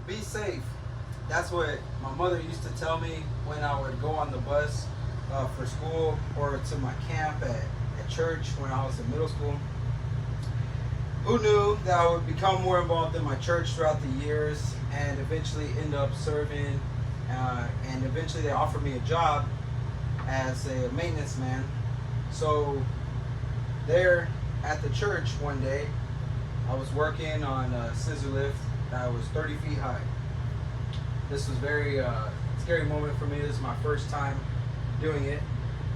Be safe. That's what my mother used to tell me when I would go on the bus for school or to my camp at church when I was in middle school. Who knew that I would become more involved in my church throughout the years and eventually end up serving, and eventually they offered me a job as a maintenance man. So there at the church one day, I was working on a scissor lift that was 30 feet high. This was very scary moment for me. This is my first time doing it,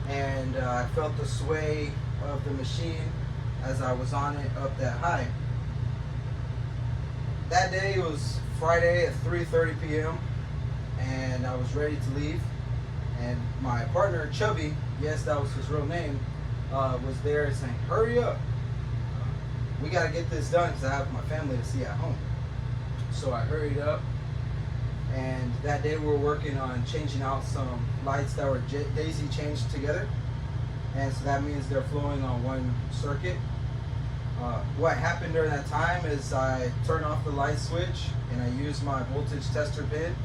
and I felt the sway of the machine as I was on it up that high. That day it was Friday at 3:30 p.m. and I was ready to leave. And my partner Chubby, yes, that was his real name, was there saying, "Hurry up! We got to get this done because I have my family to see at home." So I hurried up, and that day we were working on changing out some lights that were daisy chained together, and so that means they're flowing on one circuit. What happened during that time is I turned off the light switch and I used my voltage tester pin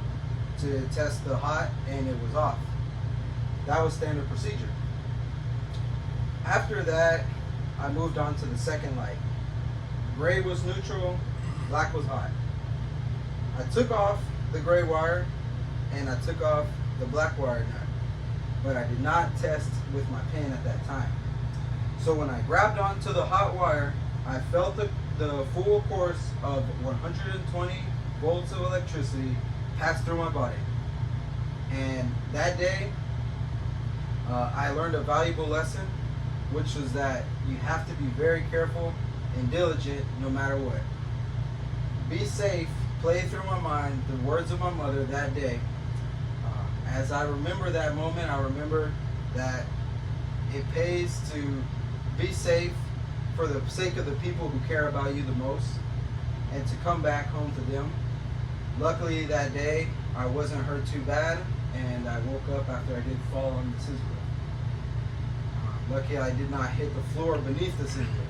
to test the hot, and it was off. That was standard procedure. After that, I moved on to the second light. Gray was neutral, black was hot. I took off the gray wire and I took off the black wire nut, but I did not test with my pin at that time. So when I grabbed onto the hot wire, I felt the full course of 120 volts of electricity pass through my body. And that day, I learned a valuable lesson, which was that you have to be very careful and diligent no matter what. Be safe played through my mind the words of my mother that day. As I remember that moment, I remember that it pays to be safe for the sake of the people who care about you the most and to come back home to them. Luckily that day I wasn't hurt too bad, and I woke up after I did fall on the scissor lift. Lucky I did not hit the floor beneath the scissor lift.